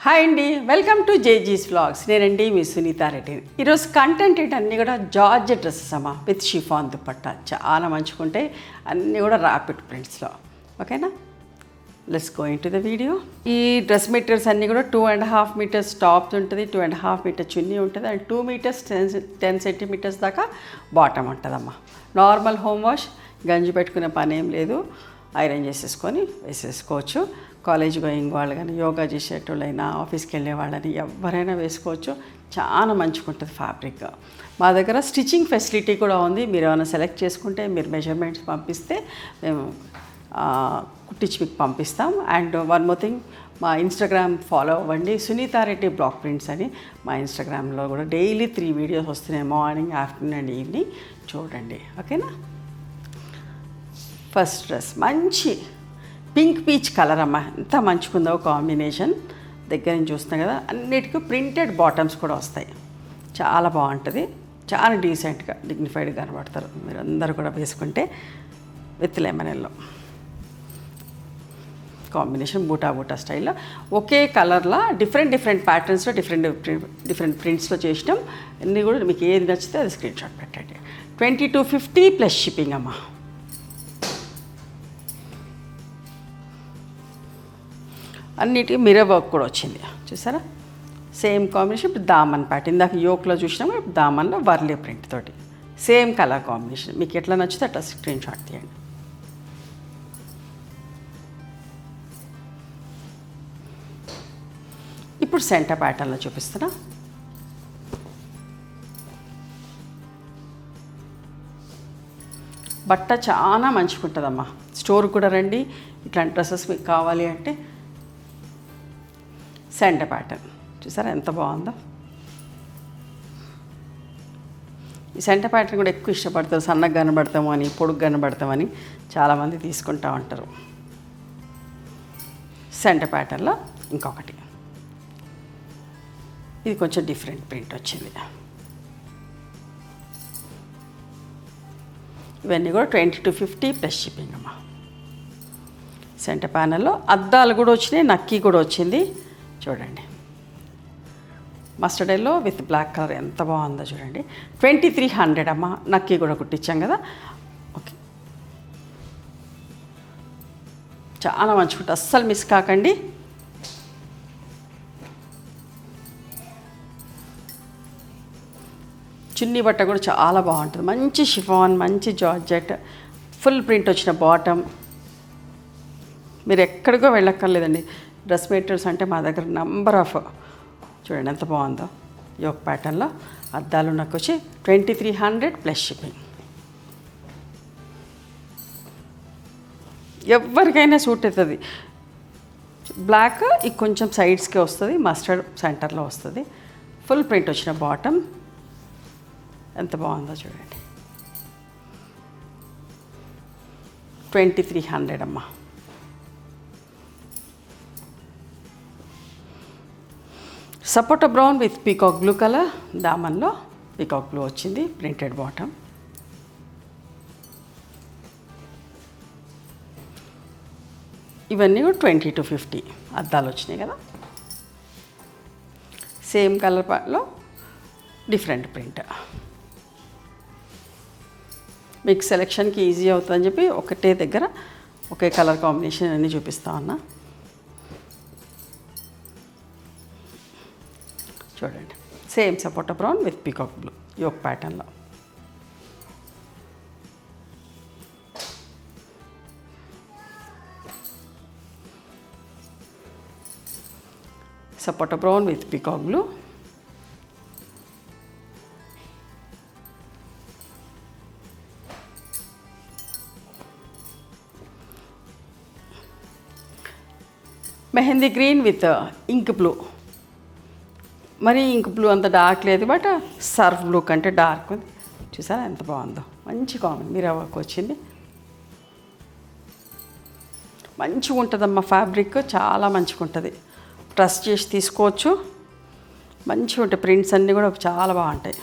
Hi అండి, welcome to జేజీస్ vlogs. నేనండి మీ సునీతా రెడ్డి. ఈరోజు కంటెంట్ ఏంటన్నీ కూడా జార్జ్ డ్రెస్సెస్ అమ్మా విత్ షిఫాన్ దుపట్టా. చాలా మంచిగుంటే అన్నీ కూడా ర్యాపిడ్ ప్రింట్స్లో. ఓకేనా, let's go in to the video. ఈ డ్రెస్ మెటీరియల్స్ అన్నీ కూడా 2.5 మీటర్స్ టాప్ ఉంటుంది, 2.5 మీటర్ చున్నీ ఉంటుంది, అండ్ 2 మీటర్స్ 10 సెంటీమీటర్స్ దాకా బాటమ్ ఉంటుందమ్మా. నార్మల్ హోమ్ వాష్, గంజి పెట్టుకునే పని ఏం లేదు, ఐరన్ చేసేసుకొని వేసేసుకోవచ్చు. కాలేజ్ గోయింగ్ వాళ్ళు కానీ, యోగా చేసేటోళ్ళైనా, ఆఫీస్కి వెళ్ళే వాళ్ళని ఎవరైనా వేసుకోవచ్చు. చాలా మంచిగా ఉంటుంది ఫ్యాబ్రిక్. మా దగ్గర స్టిచ్చింగ్ ఫెసిలిటీ కూడా ఉంది. మీరు ఏమైనా సెలెక్ట్ చేసుకుంటే మీరు మెజర్మెంట్స్ పంపిస్తే మేము కుట్టించి మీకు పంపిస్తాం. అండ్ వన్ మోర్ థింగ్, మా ఇన్స్టాగ్రామ్ ఫాలో అవ్వండి, సునీతా రెడ్డి బ్లాక్ ప్రింట్స్ అని. మా ఇన్స్టాగ్రామ్లో కూడా డైలీ 3 వీడియోస్ వస్తున్నాయి, మార్నింగ్, ఆఫ్టర్నూన్ అండ్ ఈవినింగ్. చూడండి, ఓకేనా. ఫస్ట్ డ్రెస్ మంచి పింక్ పీచ్ కలర్ అమ్మ, ఎంత మంచిగుందో కాంబినేషన్. దగ్గర నుంచి చూస్తున్నాం కదా, అన్నిటికీ ప్రింటెడ్ బాటమ్స్ కూడా వస్తాయి. చాలా బాగుంటుంది, చాలా డీసెంట్గా డిగ్నిఫైడ్గా కనబడతారు మీరు అందరూ కూడా వేసుకుంటే. విత్ లెమన్ ఎల్లో కాంబినేషన్, బూటా బూటా స్టైల్లో ఒకే కలర్లో డిఫరెంట్ ప్యాటర్న్స్లో డిఫరెంట్ ప్రింట్స్లో చేసినాం. అన్నీ కూడా మీకు ఏది నచ్చితే అది స్క్రీన్ షాట్ పెట్టండి. 2250 ప్లస్ షిప్పింగ్ అమ్మ. అన్నిటికీ మిర్రర్ వర్క్ కూడా వచ్చింది, చూసారా. Same combination. ఇప్పుడు దామన్ ప్యాటర్న్, ఇందాక యోక్లో చూసినాము, ఇప్పుడు దామన్లో వర్లీ ప్రింట్ తోటి సేమ్ కలర్ కాంబినేషన్. మీకు ఎట్లా నచ్చితే అట్లా స్క్రీన్ షాట్ తీయండి. ఇప్పుడు సెంటర్ ప్యాటర్న్లో చూపిస్తున్నా. బట్ట చాలా మంచిగా ఉంటుందమ్మా. స్టోర్ కూడా రండి, ఇట్లాంటి డ్రెస్సెస్ మీకు కావాలి అంటే. సెంటర్ ప్యాటర్న్ చూసారా ఎంత బాగుందో. ఈ సెంటర్ ప్యాటర్న్ కూడా ఎక్కువ ఇష్టపడతారు, సన్నగా కనబడతామని, పొడుగు కనబడతామని చాలామంది తీసుకుంటూ ఉంటారు. సెంటర్ ప్యాటర్న్లో ఇంకొకటి, ఇది కొంచెం డిఫరెంట్ ప్రింట్ వచ్చింది. ఇవన్నీ కూడా 2250 ప్లస్ షిప్పింగ్ అమ్మా. సెంటర్ ప్యానల్లో అద్దాలు కూడా వచ్చినాయి, నక్కీ కూడా వచ్చింది. చూడండి, mustard yellow with black colour ఎంత బాగుందో చూడండి. 2300 అమ్మ. నక్కీ కూడా కుట్టించాం కదా. ఓకే, చాలా మంచిగా, అస్సలు మిస్ కాకండి. చున్నీ బట్ట కూడా చాలా బాగుంటుంది, మంచి షిఫాన్, మంచి జార్జెట్, ఫుల్ ప్రింట్ వచ్చిన బాటమ్. మీరు ఎక్కడికో వెళ్ళక్కర్లేదండి. డ్రెస్ మెటీరియల్స్ అంటే మా దగ్గర నంబర్ ఆఫ్. చూడండి ఎంత బాగుందో. యోక్ ప్యాటర్న్లో అద్దాలు నాకు వచ్చి 2300 ప్లస్ షిప్పింగ్. ఎవరికైనా సూట్ అవుతుంది. బ్లాక్ ఇది కొంచెం సైడ్స్కే వస్తుంది, మస్టర్డ్ సెంటర్లో వస్తుంది. ఫుల్ ప్రింట్ వచ్చిన బాటమ్ ఎంత బాగుందో చూడండి. 2300 అమ్మా. Sapota brown with peacock blue colour. దామన్లో పీకాక్ బ్లూ వచ్చింది, ప్రింటెడ్ బాటమ్. ఇవన్నీ కూడా 2250 అద్దాలు వచ్చినాయి కదా. సేమ్ కలర్లో డిఫరెంట్ ప్రింట్. మీకు సెలెక్షన్కి ఈజీ అవుతుందని చెప్పి ఒకటే దగ్గర ఒకే కలర్ కాంబినేషన్ అన్నీ చూపిస్తా ఉన్నా. చూడండి, same sapota brown with peacock blue yoke ప్యాటర్న్లో. Sapota brown with peacock blue. Mehndi green with ink blue. మరి ఇంక్ బ్లూ అంత డార్క్ లేదు, బట్ సర్ఫ్ బ్లూ కంటే డార్క్ ఉంది. చూసారా ఎంత బాగుందో, మంచి కాంబినేషన్. మీరు వర్క్ వచ్చింది, మంచిగా ఉంటుందమ్మా. ఫ్యాబ్రిక్ చాలా మంచిగా ఉంటుంది, ట్రస్ట్ చేసి తీసుకోవచ్చు. మంచిగా ఉంటాయి ప్రింట్స్ అన్నీ కూడా చాలా బాగుంటాయి.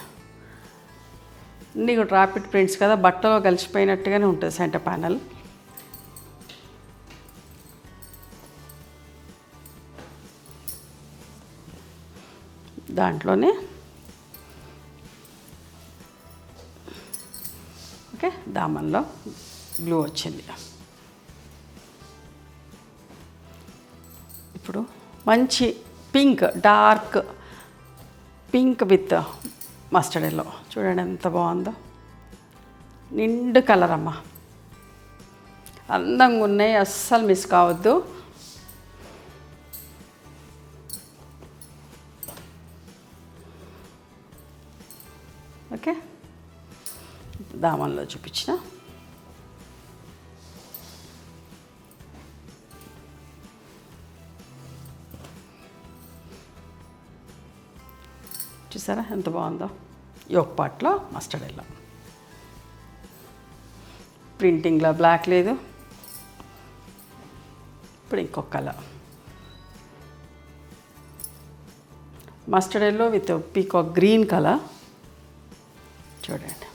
అన్నీ కూడా ర్యాపిడ్ ప్రింట్స్ కదా, బట్టలో కలిసిపోయినట్టుగానే ఉంటుంది సెంటర్ ప్యానల్. దాంట్లోనే ఓకే దామన్లో బ్లూ వచ్చింది. ఇప్పుడు మంచి pink, dark pink with mustard yellow చూడండి ఎంత బాగుందో. నిండు కలర్ అమ్మ, అందంగా ఉన్నాయి, అస్సలు మిస్ కావద్దు. ఓకే దామన్లో చూపించిన చూసారా ఎంత బాగుందో. యోక్ పార్ట్లో మస్టర్డ్ ఎల్లో, ప్రింటింగ్లో బ్లాక్ లేదు. ఇప్పుడు ఇంకొక colour mustard yellow with peacock green colour చూడండి.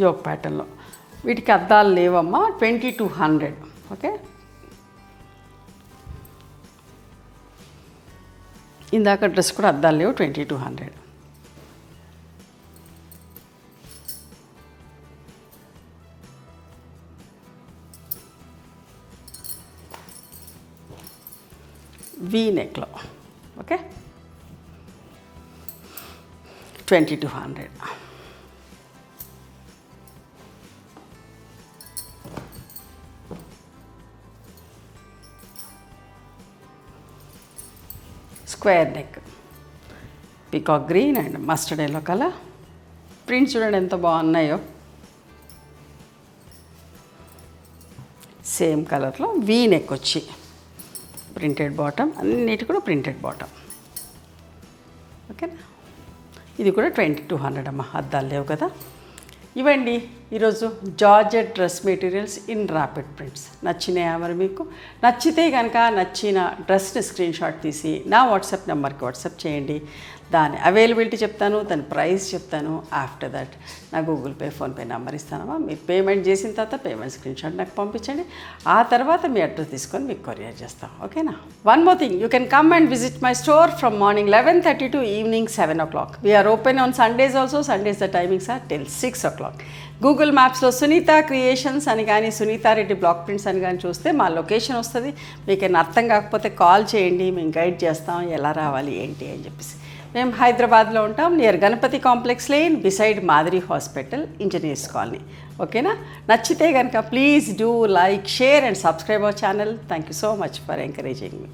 యోక్ ప్యాటర్న్లో వీటికి అద్దాలు లేవమ్మా. 2200. ఓకే ఇందాక డ్రెస్ కూడా అద్దాలు లేవు. 2200. వీ నెక్లో okay 2200. Square neck, peacock green and mustard yellow colour. Prints చూడండి ఎంత బాగున్నాయో. సేమ్ కలర్లో వీ నెక్ వచ్చి ప్రింటెడ్ బాటమ్, అన్నిటి కూడా ప్రింటెడ్ బాటమ్. ఓకేనా, ఇది కూడా 2200 అమ్మ. అద్దాలు లేవు కదా. ఇవండి ఈరోజు georgette dress materials in rapid prints. నచ్చినాయా మరి మీకు? నచ్చితే కనుక నచ్చిన డ్రెస్ని స్క్రీన్ షాట్ తీసి నా వాట్సాప్ నెంబర్కి వాట్సాప్ చేయండి. దాని అవైలబిలిటీ చెప్తాను, దాని ప్రైస్ చెప్తాను. ఆఫ్టర్ దట్ నా గూగుల్ పే, ఫోన్పే నెంబర్ ఇస్తానమ్మా. మీరు పేమెంట్ చేసిన తర్వాత పేమెంట్ స్క్రీన్ షాట్ నాకు పంపించండి. ఆ తర్వాత మీ అడ్రస్ తీసుకొని మీకు కొరియర్ చేస్తాం. ఓకేనా. One more thing, you can come and visit my store from morning 11:30 to evening 7 o'clock. We are open on Sundays also. Sundays the timings are till 6 o'clock. Google మ్యాప్స్లో Sunitha creations అని కానీ Sunitha Reddy block prints అని కానీ చూస్తే మా location వస్తుంది. మీకు ఏమైనా అర్థం కాకపోతే కాల్ చేయండి, మేము గైడ్ చేస్తాం ఎలా రావాలి ఏంటి అని చెప్పేసి. మేము హైదరాబాద్లో ఉంటాం, near Ganapathi complex lane, beside Madiri hospital, engineers colony. ఓకేనా. నచ్చితే కనుక please do like, share and subscribe our channel. Thank you so much for encouraging me.